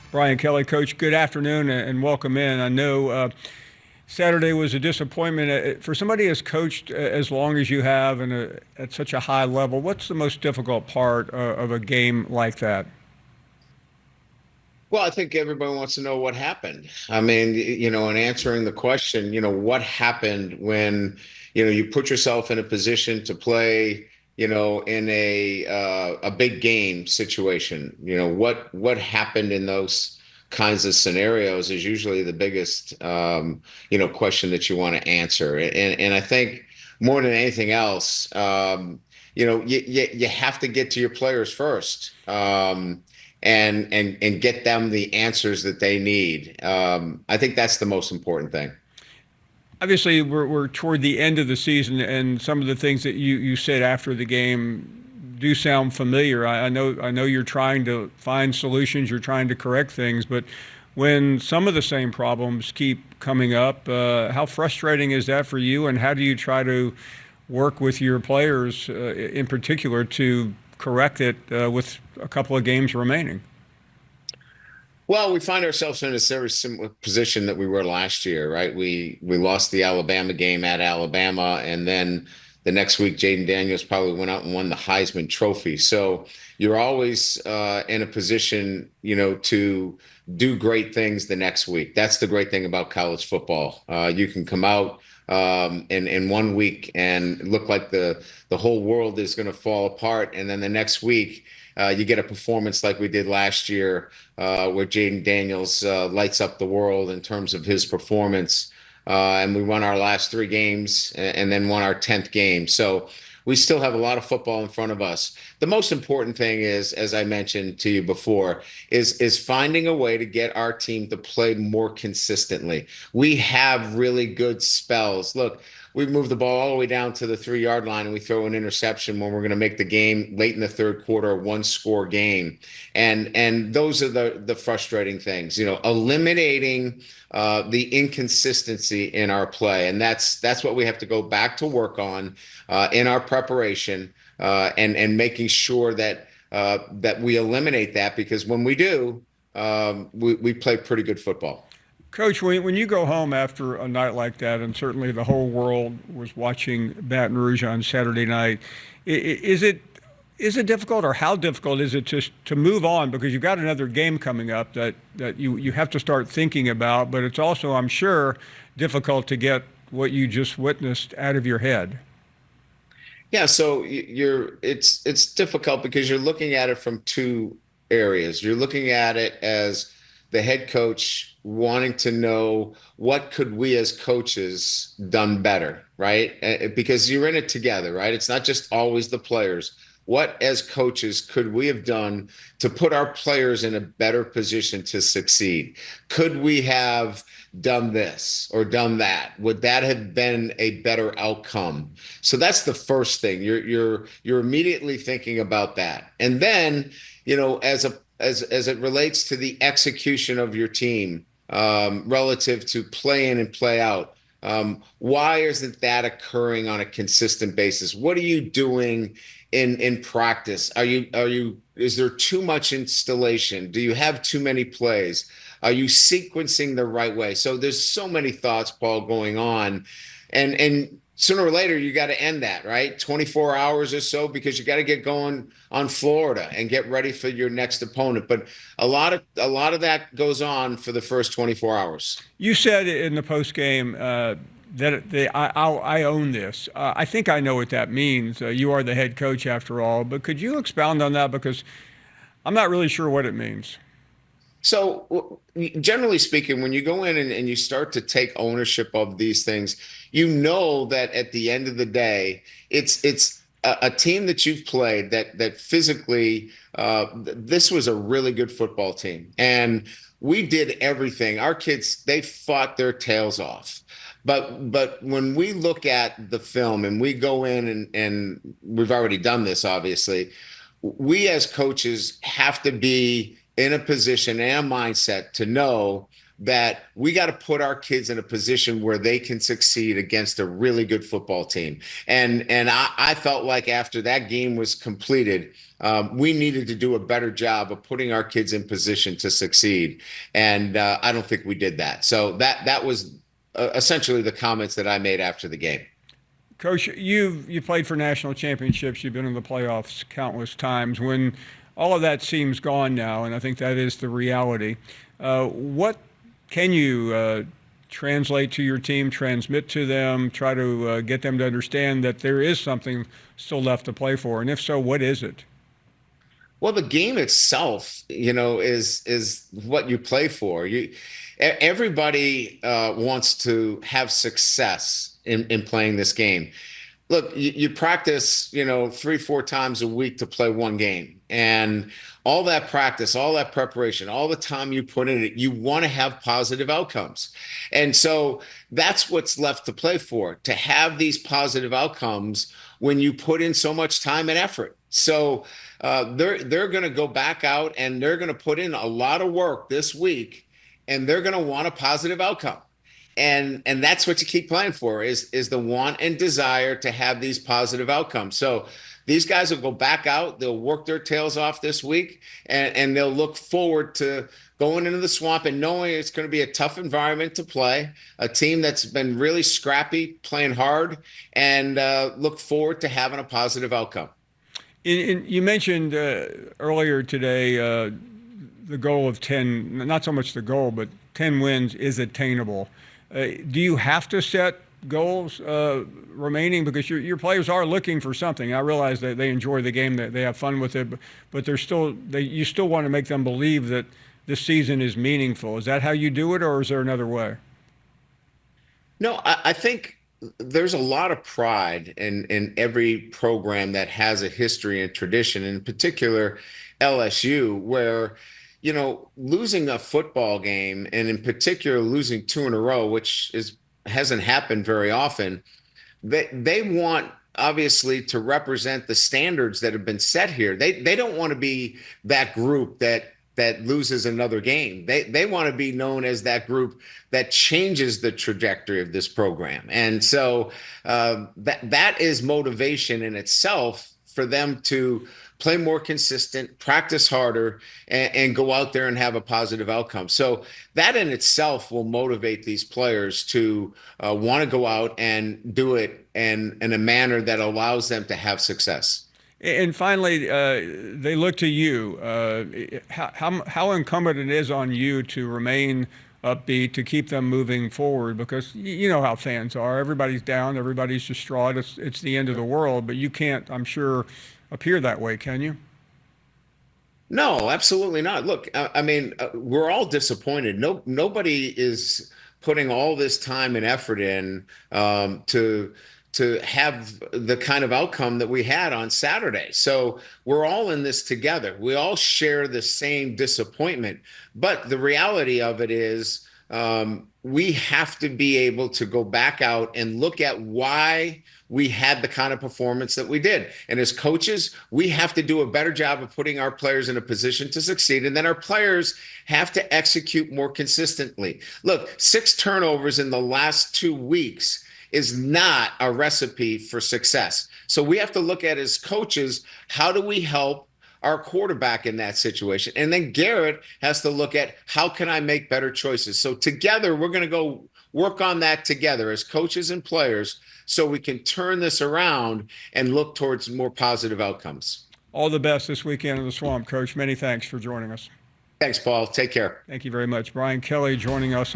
Brian Kelly, Coach, good afternoon and welcome in. I know Saturday was a disappointment. For somebody who's coached as long as you have and at such a high level, what's the most difficult part of a game like that? Well, I think everybody wants to know what happened. I mean, in answering the question, what happened when, you put yourself in a position to play, in a big game situation. What happened in those kinds of scenarios is usually the biggest, question that you want to answer. And I think more than anything else, you have to get to your players first. And get them the answers that they need. I think that's the most important thing. Obviously, we're toward the end of the season, and some of the things that you said after the game do sound familiar. I know you're trying to find solutions, you're trying to correct things, but when some of the same problems keep coming up, how frustrating is that for you, and how do you try to work with your players in particular to correct it with a couple of games remaining? Well, we find ourselves in a very similar position that we were last year, right? We lost the Alabama game at Alabama, and then the next week, Jaden Daniels probably went out and won the Heisman Trophy. So you're always in a position, to do great things the next week. That's the great thing about college football. You can come out in 1 week and look like the whole world is going to fall apart, and then the next week you get a performance like we did last year, where Jaden Daniels lights up the world in terms of his performance. And we won our last three games and then won our 10th game. So we still have a lot of football in front of us. The most important thing is, as I mentioned to you before, is finding a way to get our team to play more consistently. We have really good spells. Look, we move the ball all the way down to the 3 yard line and we throw an interception when we're going to make the game late in the third quarter, a one score game. And those are the frustrating things, eliminating the inconsistency in our play. And that's what we have to go back to work on in our preparation, and making sure that we eliminate that, because when we do, we play pretty good football. Coach, when you go home after a night like that, and certainly the whole world was watching Baton Rouge on Saturday night, is it difficult, or how difficult is it to move on, because you've got another game coming up that you have to start thinking about, but it's also, I'm sure, difficult to get what you just witnessed out of your head. Yeah, so it's difficult because you're looking at it from two areas. You're looking at it as the head coach wanting to know what could we as coaches done better, right? Because you're in it together, right? It's not just always the players. What as coaches could we have done to put our players in a better position to succeed? Could we have done this or done that? Would that have been a better outcome? So that's the first thing. You're immediately thinking about that. And then, as it relates to the execution of your team, relative to play in and play out. Why isn't that occurring on a consistent basis? What are you doing in practice? Is there too much installation? Do you have too many plays? Are you sequencing the right way? So there's so many thoughts, Paul, going on, and sooner or later you got to end that, right? 24 hours or so, because you got to get going on Florida and get ready for your next opponent. But a lot of that goes on for the first 24 hours. You said in the post game I own this. I think I know what that means. You are the head coach after all, but could you expound on that, because I'm not really sure what it means. So, generally speaking, when you go in and you start to take ownership of these things, you know that at the end of the day, it's a team that you've played that physically, this was a really good football team, and we did everything. Our kids, they fought their tails off. But when we look at the film and we go in and we've already done this, obviously, we as coaches have to be in a position and a mindset to know that we got to put our kids in a position where they can succeed against a really good football team. And I felt like after that game was completed, we needed to do a better job of putting our kids in position to succeed. And I don't think we did that. So that was essentially the comments that I made after the game. Coach, you played for national championships. You've been in the playoffs countless times. When all of that seems gone now, and I think that is the reality, what can you translate to your team, transmit to them, try to get them to understand that there is something still left to play for? And if so, what is it? Well, the game itself, is what you play for. Everybody wants to have success in playing this game. Look, you practice, 3, 4 times a week to play one game, and all that practice, all that preparation, all the time you put in it, you want to have positive outcomes. And so that's what's left to play for, to have these positive outcomes when you put in so much time and effort. So they're going to go back out and they're going to put in a lot of work this week, and they're going to want a positive outcome. And that's what you keep playing for is the want and desire to have these positive outcomes. So these guys will go back out, they'll work their tails off this week, and they'll look forward to going into the swamp and knowing it's going to be a tough environment to play, a team that's been really scrappy, playing hard, and look forward to having a positive outcome. You mentioned earlier today the goal of 10, not so much the goal, but 10 wins is attainable. Do you have to set goals remaining, because your players are looking for something? I realize that they enjoy the game, that they have fun with it, but you still want to make them believe that this season is meaningful. Is that how you do it, or is there another way? No, I think there's a lot of pride in every program that has a history and tradition, in particular LSU, where losing a football game, and in particular losing 2 in a row, which hasn't happened very often, they want obviously to represent the standards that have been set here. They don't want to be that group that loses another game. They want to be known as that group that changes the trajectory of this program. And so that is motivation in itself for them to play more consistent, practice harder, and go out there and have a positive outcome. So that in itself will motivate these players to want to go out and do it in a manner that allows them to have success. And finally, they look to you. How incumbent it is on you to remain upbeat, to keep them moving forward, because you know how fans are. Everybody's down, everybody's distraught. It's the end of the world, but you can't, I'm sure, appear that way, can you? No, absolutely not. Look, I mean, we're all disappointed. Nobody is putting all this time and effort in to have the kind of outcome that we had on Saturday. So we're all in this together. We all share the same disappointment. But the reality of it is, we have to be able to go back out and look at why we had the kind of performance that we did. And as coaches, we have to do a better job of putting our players in a position to succeed. And then our players have to execute more consistently. Look, 6 turnovers in the last 2 weeks is not a recipe for success. So we have to look at, as coaches, how do we help our quarterback in that situation? And then Garrett has to look at, how can I make better choices? So together, we're going to go work on that together as coaches and players, so we can turn this around and look towards more positive outcomes. All the best this weekend in the Swamp, Coach. Many thanks for joining us. Thanks, Paul. Take care. Thank you very much. Brian Kelly joining us on